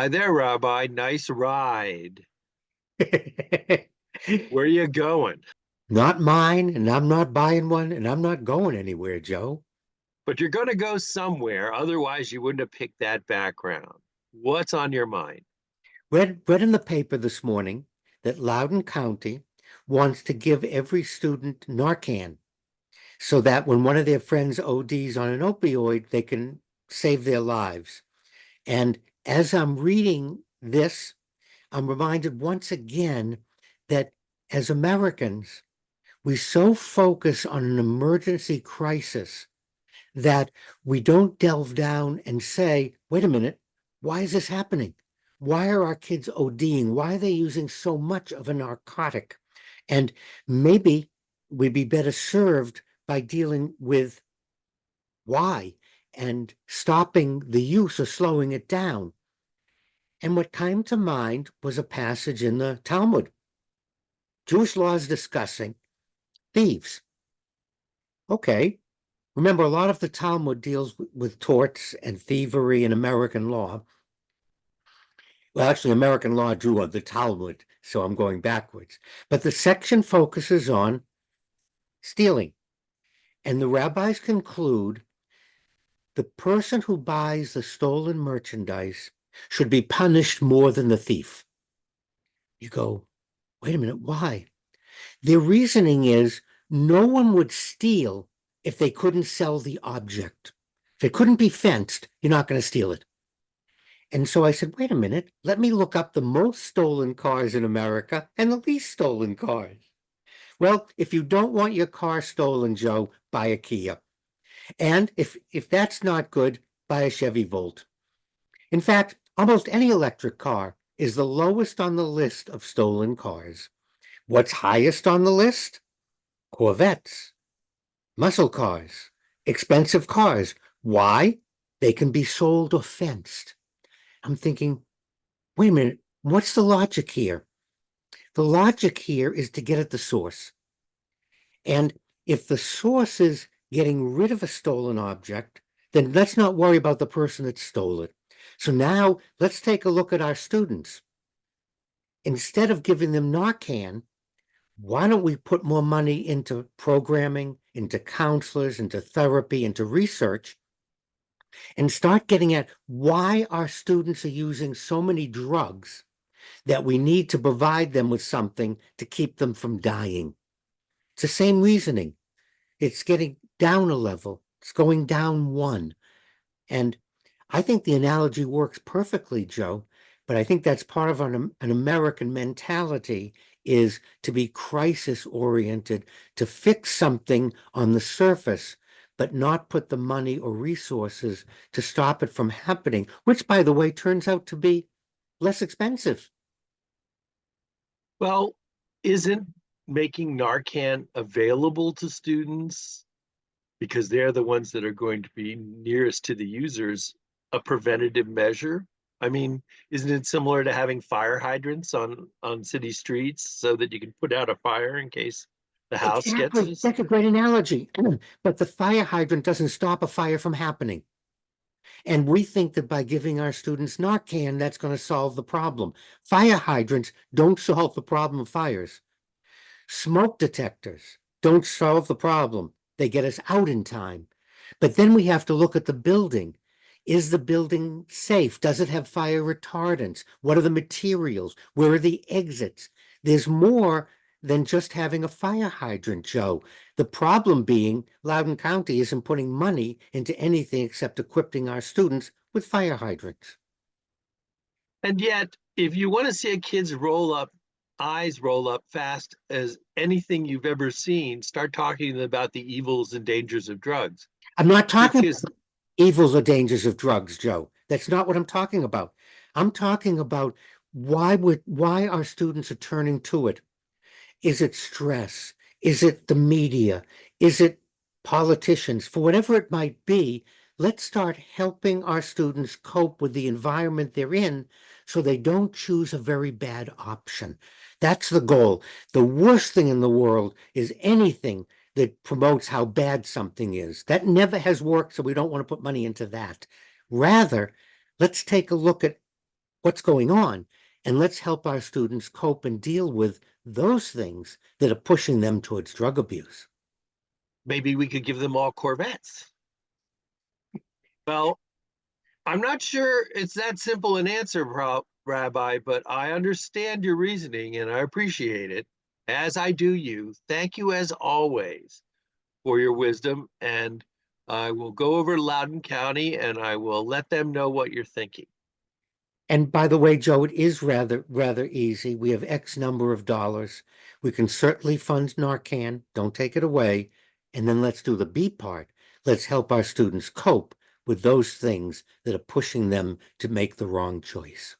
Hi there, Rabbi. Nice ride. Where you going? Not mine, and I'm not buying one, and I'm not going anywhere, Joe. But you're going to go somewhere. Otherwise, you wouldn't have picked that background. What's on your mind? Read in the paper this morning that Loudoun County wants to give every student Narcan so that when one of their friends ODs on an opioid, they can save their lives. And as I'm reading this, I'm reminded once again that as Americans, we so focus on an emergency crisis that we don't delve down and say, wait a minute, why is this happening? Why are our kids ODing? Why are they using so much of a narcotic? And maybe we'd be better served by dealing with why and stopping the use or slowing it down. And what came to mind was a passage in the Talmud. Jewish law is discussing thieves. Okay, remember, a lot of the Talmud deals with torts and thievery in American law. Well, actually, American law drew on the Talmud, so I'm going backwards. But the section focuses on stealing. And the rabbis conclude the person who buys the stolen merchandise should be punished more than the thief. You go, wait a minute, why? Their reasoning is no one would steal if they couldn't sell the object. If it couldn't be fenced, you're not going to steal it. And so I said, wait a minute, let me look up the most stolen cars in America and the least stolen cars. Well, if you don't want your car stolen, Joe, buy a Kia. And if that's not good, buy a Chevy Volt. In fact, almost any electric car is the lowest on the list of stolen cars. What's highest on the list? Corvettes, muscle cars, expensive cars. Why? They can be sold or fenced. I'm thinking, wait a minute, what's the logic here? The logic here is to get at the source. And if the source is getting rid of a stolen object, then let's not worry about the person that stole it. So now let's take a look at our students. Instead of giving them Narcan, why don't we put more money into programming, into counselors, into therapy, into research, and start getting at why our students are using so many drugs that we need to provide them with something to keep them from dying. It's the same reasoning. It's getting down a level. It's going down one. And I think the analogy works perfectly, Joe, but I think that's part of an American mentality is to be crisis oriented, to fix something on the surface, but not put the money or resources to stop it from happening, which, by the way, turns out to be less expensive. Well, isn't making Narcan available to students because they're the ones that are going to be nearest to the users a preventative measure? I mean, isn't it similar to having fire hydrants on city streets so that you can put out a fire in case the house gets Exactly. this? That's a great analogy. But the fire hydrant doesn't stop a fire from happening. And we think that by giving our students Narcan, that's going to solve the problem. Fire hydrants don't solve the problem of fires. Smoke detectors don't solve the problem. They get us out in time. But then we have to look at the building. Is the building safe? Does it have fire retardants? What are the materials? Where are the exits? There's more than just having a fire hydrant, Joe. The problem being Loudoun County isn't putting money into anything except equipping our students with fire hydrants. And yet, if you want to see a kid's eyes roll up fast as anything you've ever seen, start talking to them about the evils and dangers of drugs. I'm not talking Because about evils or dangers of drugs, Joe. That's not what I'm talking about. I'm talking about why our students are turning to it. Is it stress? Is it the media? Is it politicians? For whatever it might be, let's start helping our students cope with the environment they're in so they don't choose a very bad option. That's the goal. The worst thing in the world is anything that promotes how bad something is. That never has worked, so we don't want to put money into that. Rather, let's take a look at what's going on, and let's help our students cope and deal with those things that are pushing them towards drug abuse. Maybe we could give them all Corvettes. Well, I'm not sure it's that simple an answer, Rabbi, but I understand your reasoning and I appreciate it, as I do you. Thank you, as always, for your wisdom. And I will go over to Loudoun County and I will let them know what you're thinking. And by the way, Joe, it is rather easy. We have X number of dollars. We can certainly fund Narcan. Don't take it away. And then let's do the B part. Let's help our students cope with those things that are pushing them to make the wrong choice.